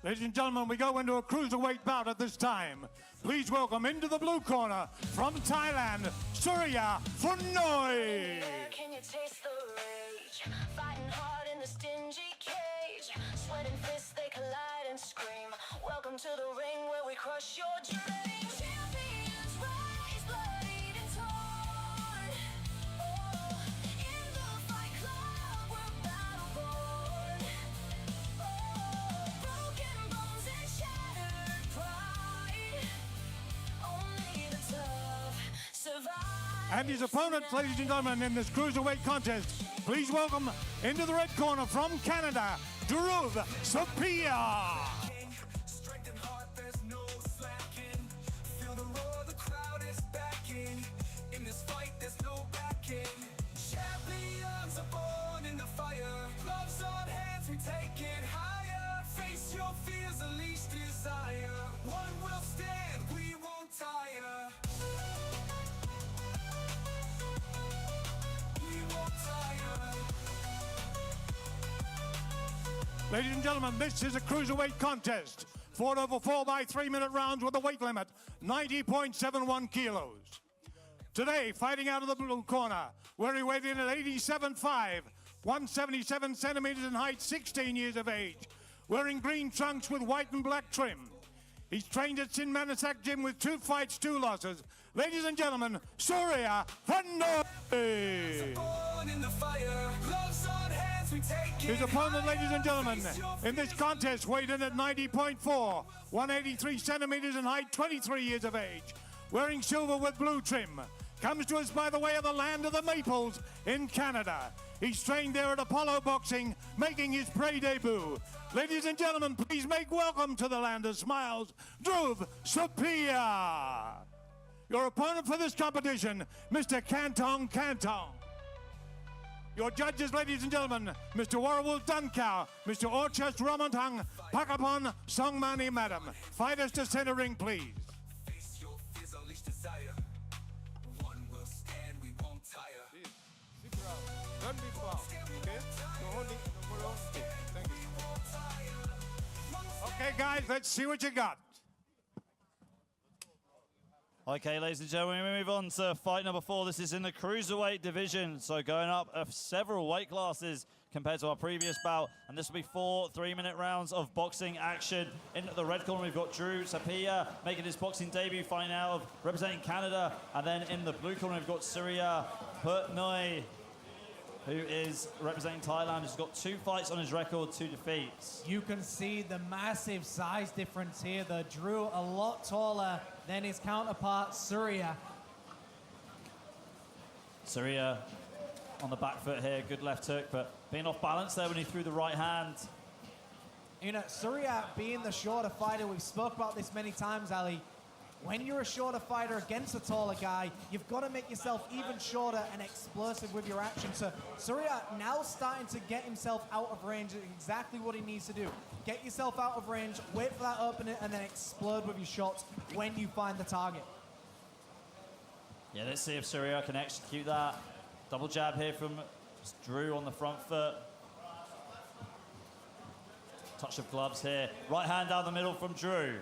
Ladies and gentlemen, we go into a cruiserweight bout at this time. Please welcome into the blue corner from Thailand, Suriya Phueanoi. Can you taste the rage? Fighting hard in the stingy cage. Sweat and fists, they collide and scream. Welcome to the ring where we crush your dreams. Champions rise, bloodied and torn. Oh, in the fight club, we're battle born. Oh, broken bones and shattered pride. Only the tough survive. And his opponent, ladies and gentlemen, in this cruiserweight contest, please welcome into the red corner from Canada, Dhruv Supeyia. Strength and heart, there's no slacking. Feel the roar, the crowd is backing. In this fight, there's no backing. Champions are born in the fire. Gloves on hands, we take it higher. Face your fears, unleash desire. One will stand, we won't tire. Ladies and gentlemen, this is a cruiserweight contest. Fought over 4 by 3 minute rounds with a weight limit, 90.71 kilos. Today, fighting out of the blue corner, where he weighed in at 87.5, 177 centimeters in height, 16 years of age. Wearing green trunks with white and black trim. He's trained at Sin Manasak Gym with 2 fights, 2 losses. Ladies and gentlemen, Suriya Phueanoi. Born in the fire. Gloves on hands, we take it His opponent, higher. ladies and gentlemen, Face your in this contest, weighed in at 90.4, 183 centimeters in height, 23 years of age. Wearing silver with blue trim. Comes to us by the way of the land of the Maples in Canada. He's trained there at Apollo Boxing, making his prey debut. Ladies and gentlemen, please make welcome to the land of smiles, Dhruv Supeyia. Your opponent for this competition, Mr. Kantong Kantong. Your judges, ladies and gentlemen, Mr. Warrawul Dunkau, Mr. Orchest Ramantang, Pakapon Songmani Madam. Fighters to center ring, please. Face your fears, unleash desire. One will stand, we won't tire. Don't be foul, okay? No holding, no more stick. Thank you. Okay, guys, let's see what you got. Okay, ladies and gentlemen, we move on to fight number 4. This is in the cruiserweight division, so going up several weight classes compared to our previous bout. And this will be 4 3-minute rounds of boxing action. In the red corner, we've got Dhruv Supeyia making his boxing debut, fighting out of representing Canada. And then in the blue corner, we've got Suriya Phueanoi, who is representing Thailand, who's got 2 fights on his record, 2 defeats. You can see the massive size difference here. The Dhruv a lot taller than his counterpart, Suriya. Suriya on the back foot here, good left hook, but being off balance there when he threw the right hand. You know, Suriya being the shorter fighter, we've spoke about this many times, Ali. When you're a shorter fighter against a taller guy, you've got to make yourself even shorter and explosive with your action. So Suriya now starting to get himself out of range, exactly what he needs to do. Get yourself out of range, wait for that opening, and then explode with your shots when you find the target. Yeah, let's see if Suriya can execute that. Double jab here from Dhruv on the front foot. Touch of gloves here. Right hand down the middle from Dhruv.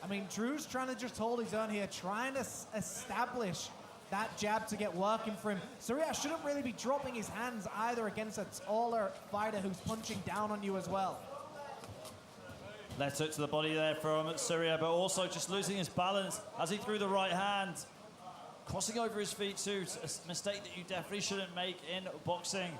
I mean, Drew's trying to just hold his own here, trying to establish that jab to get working for him. Suriya shouldn't really be dropping his hands either against a taller fighter who's punching down on you as well. Left hook to the body there from Suriya, but also just losing his balance as he threw the right hand. Crossing over his feet too, a mistake that you definitely shouldn't make in boxing.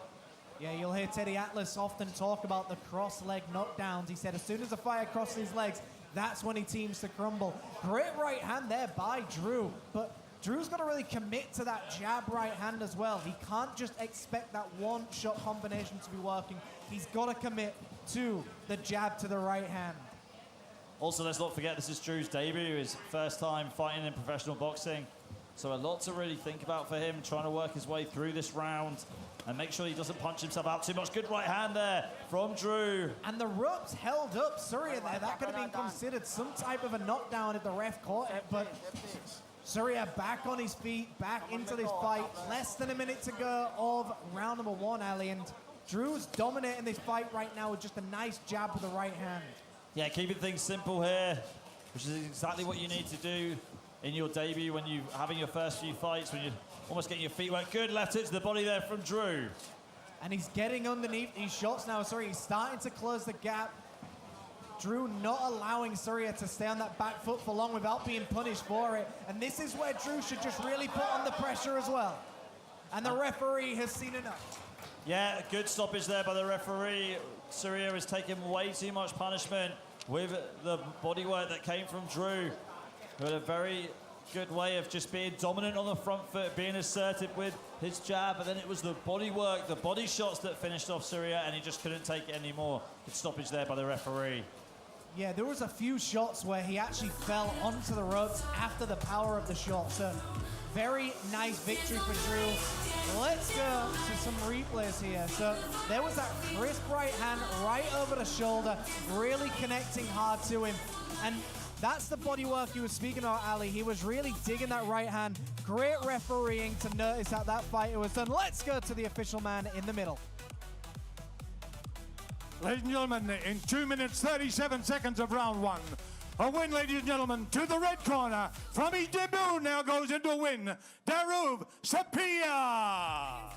Yeah, you'll hear Teddy Atlas often talk about the cross-leg knockdowns. He said as soon as a fighter crosses his legs, that's when he teams to crumble. Great right hand there by Dhruv, but Drew's got to really commit to that jab right hand as well. He can't just expect that one-shot combination to be working. He's got to commit to the jab to the right hand. Also, let's not forget this is Drew's debut, his first time fighting in professional boxing. So a lot to really think about for him, trying to work his way through this round and make sure he doesn't punch himself out too much. Good right hand there from Dhruv. And the ropes held up Suriya there. That could have been considered some type of a knockdown if the ref caught it, but Suriya back on his feet, back into this fight. Less than a minute to go of round number 1, Ali, and Drew's dominating this fight right now with just a nice jab with the right hand. Yeah, keeping things simple here, which is exactly what you need to do in your debut when you're having your first few fights, when you're almost getting your feet wet. Good left hit to the body there from Dhruv. And he's getting underneath these shots now. Sorry, he's starting to close the gap. Dhruv not allowing Suriya to stay on that back foot for long without being punished for it. And this is where Dhruv should just really put on the pressure as well. And the referee has seen enough. Yeah, good stoppage there by the referee. Suriya is taking way too much punishment with the bodywork that came from Dhruv, who had a very good way of just being dominant on the front foot, being assertive with his jab, but then it was the bodywork, the body shots that finished off Suriya, and he just couldn't take it anymore. Good stoppage there by the referee. Yeah, there was a few shots where he actually fell onto the ropes after the power of the shot. So very nice victory for Dhruv. Let's go to some replays here. So there was that crisp right hand right over the shoulder, really connecting hard to him. And that's the bodywork he was speaking about, Ali. He was really digging that right hand. Great refereeing to notice that that fighter was done. Let's go to the official man in the middle. Ladies and gentlemen, in 2 minutes, 37 seconds of round one, a win, ladies and gentlemen, to the red corner. From his debut now goes into a win, Dhruv Supeyia.